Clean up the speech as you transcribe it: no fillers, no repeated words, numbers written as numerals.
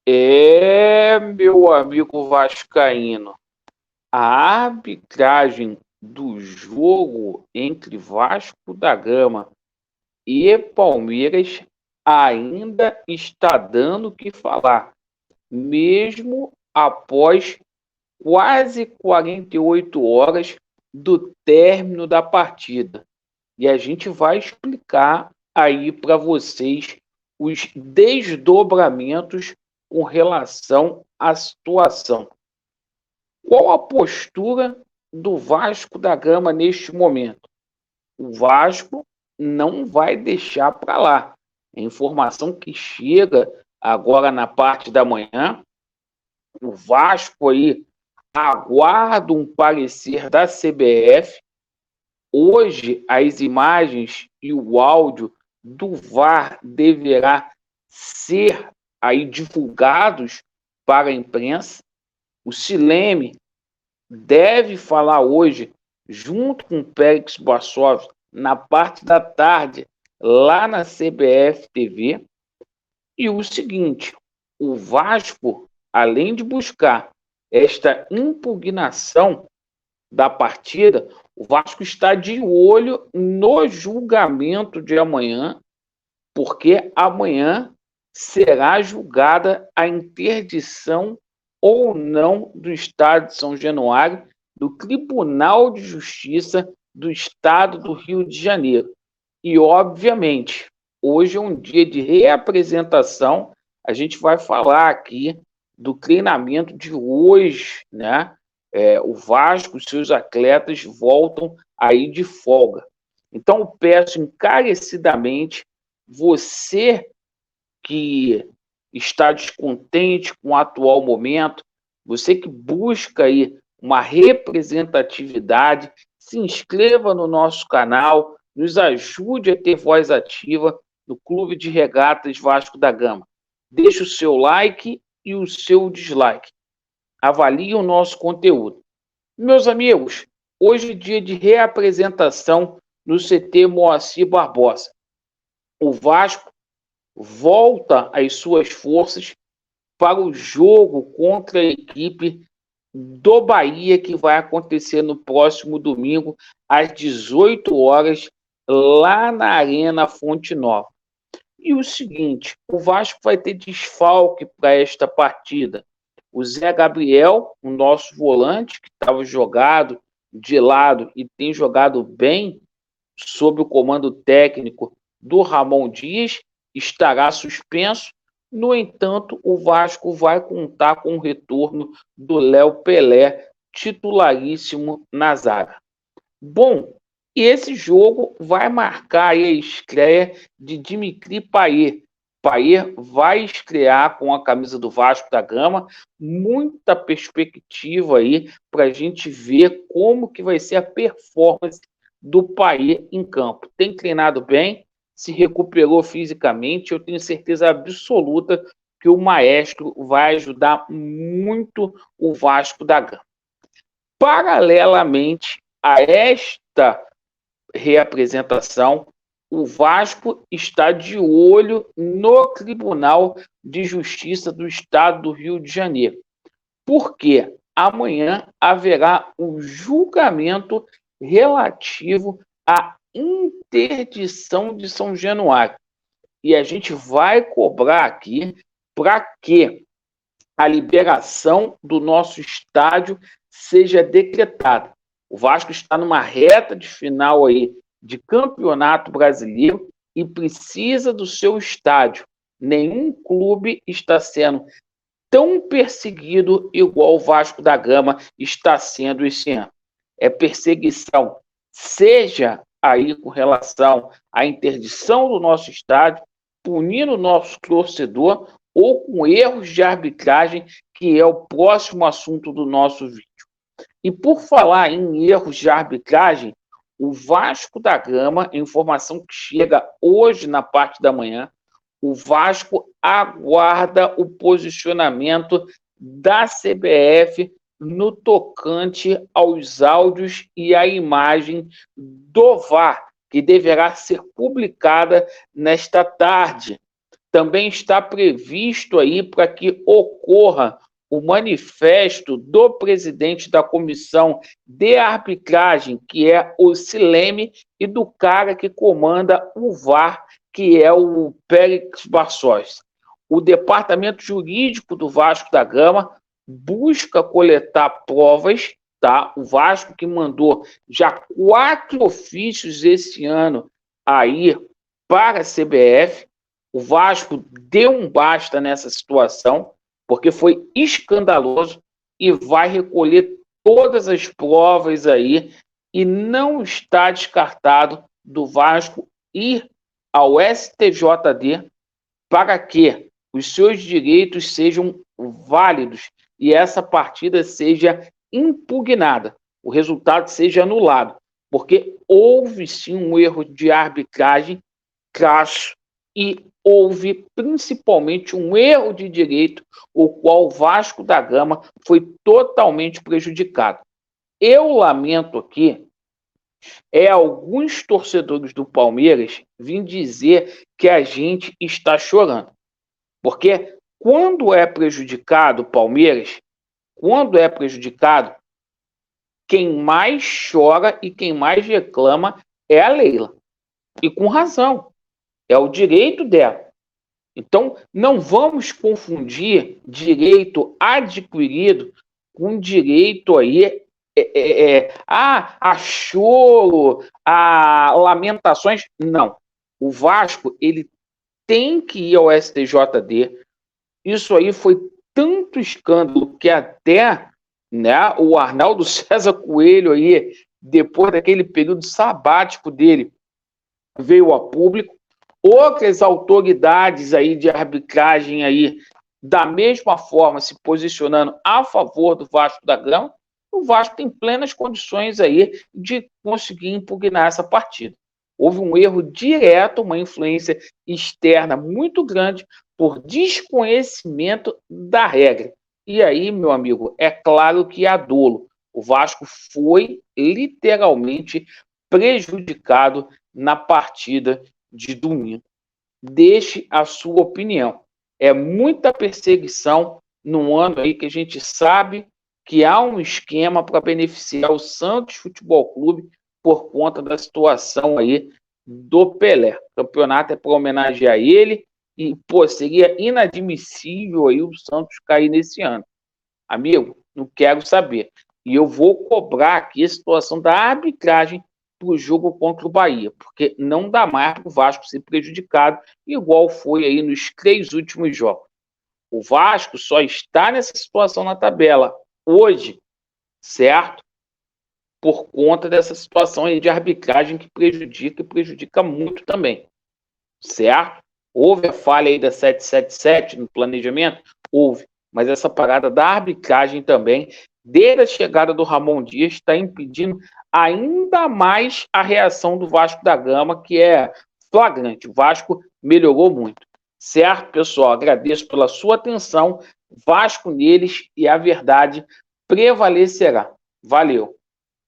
Meu amigo vascaíno, a arbitragem do jogo entre Vasco da Gama e Palmeiras ainda está dando o que falar, mesmo após quase 48 horas do término da partida. E a gente vai explicar aí para vocês os desdobramentos com relação à situação. Qual a postura do Vasco da Gama neste momento? O Vasco não vai deixar para lá. A informação que chega agora na parte da manhã, o Vasco aí aguarda um parecer da CBF. Hoje, as imagens e o áudio do VAR deverá ser aí divulgados para a imprensa. O Sileme deve falar hoje, junto com o Périx Boassov, na parte da tarde, lá na CBF TV. E o seguinte, o Vasco, além de buscar esta impugnação da partida, o Vasco está de olho no julgamento de amanhã, porque amanhã será julgada a interdição ou não do Estado de São Januário do Tribunal de Justiça do Estado do Rio de Janeiro. E, obviamente, hoje é um dia de reapresentação, a gente vai falar aqui do treinamento de hoje, né? O Vasco, os seus atletas voltam aí de folga. Então, eu peço encarecidamente, você que está descontente com o atual momento, você que busca aí uma representatividade, se inscreva no nosso canal, nos ajude a ter voz ativa no Clube de Regatas Vasco da Gama. Deixe o seu like e o seu dislike. Avalie o nosso conteúdo. Meus amigos, hoje é dia de reapresentação no CT Moacir Barbosa. O Vasco volta as suas forças para o jogo contra a equipe do Bahia, que vai acontecer no próximo domingo, às 18 horas, lá na Arena Fonte Nova. E o seguinte, o Vasco vai ter desfalque para esta partida. O Zé Gabriel, o nosso volante, que estava jogado de lado e tem jogado bem sob o comando técnico do Ramon Dias, estará suspenso. No entanto, o Vasco vai contar com o retorno do Léo Pelé, titularíssimo na zaga. Bom, esse jogo vai marcar a estreia de Dimitri Payet. Payet vai estrear com a camisa do Vasco da Gama, muita perspectiva aí para a gente ver como que vai ser a performance do Payet em campo. Tem treinado bem, se recuperou fisicamente, eu tenho certeza absoluta que o maestro vai ajudar muito o Vasco da Gama. Paralelamente a esta reapresentação, o Vasco está de olho no Tribunal de Justiça do Estado do Rio de Janeiro, porque amanhã haverá o julgamento relativo à interdição de São Januário. E a gente vai cobrar aqui para que a liberação do nosso estádio seja decretada. O Vasco está numa reta de final aí de campeonato brasileiro e precisa do seu estádio. Nenhum clube está sendo tão perseguido igual o Vasco da Gama está sendo esse ano. É perseguição, seja aí com relação à interdição do nosso estádio, punindo o nosso torcedor, ou com erros de arbitragem, que é o próximo assunto do nosso vídeo. E por falar em erros de arbitragem, o Vasco da Gama, informação que chega hoje na parte da manhã, o Vasco aguarda o posicionamento da CBF no tocante aos áudios e à imagem do VAR, que deverá ser publicada nesta tarde. também está previsto aí para que ocorra o manifesto do presidente da comissão de arbitragem, que é o Sileme, e do cara que comanda o VAR, que é o Périx Barços. O departamento jurídico do Vasco da Gama busca coletar provas, tá? O Vasco que mandou já 4 ofícios esse ano aí para a CBF. O Vasco deu um basta nessa situação, porque foi escandaloso, e vai recolher todas as provas aí, e não está descartado do Vasco ir ao STJD para que os seus direitos sejam válidos e essa partida seja impugnada, o resultado seja anulado, porque houve sim um erro de arbitragem crasso e houve principalmente um erro de direito, o qual o Vasco da Gama foi totalmente prejudicado. Eu lamento aqui alguns torcedores do Palmeiras vêm dizer que a gente está chorando. Porque quando é prejudicado o Palmeiras, quando é prejudicado, quem mais chora e quem mais reclama é a Leila. E com razão. É o direito dela. Então, não vamos confundir direito adquirido com direito aí a choro, a lamentações. Não. O Vasco, ele tem que ir ao STJD. Isso aí foi tanto escândalo que até, né, o Arnaldo César Coelho aí, depois daquele período sabático dele, veio a público. Outras autoridades aí de arbitragem aí, da mesma forma, se posicionando a favor do Vasco da Gama. O Vasco tem plenas condições aí de conseguir impugnar essa partida. Houve um erro direto, uma influência externa muito grande por desconhecimento da regra. E aí, meu amigo, é claro que há dolo. O Vasco foi literalmente prejudicado na partida de domingo. Deixe a sua opinião. É muita perseguição num ano aí que a gente sabe que há um esquema para beneficiar o Santos Futebol Clube por conta da situação aí do Pelé. O campeonato é para homenagear ele e, pô, seria inadmissível aí o Santos cair nesse ano. Amigo, não quero saber. E eu vou cobrar aqui a situação da arbitragem para o jogo contra o Bahia, porque não dá mais para o Vasco ser prejudicado, igual foi aí nos 3 últimos jogos. O Vasco só está nessa situação na tabela hoje, certo? Por conta dessa situação aí de arbitragem que prejudica e prejudica muito também, certo? Houve a falha aí da 777 no planejamento? Houve, mas essa parada da arbitragem também, desde a chegada do Ramon Dias, está impedindo ainda mais a reação do Vasco da Gama, que é flagrante. O Vasco melhorou muito. Certo, pessoal? Agradeço pela sua atenção. Vasco neles e a verdade prevalecerá. Valeu!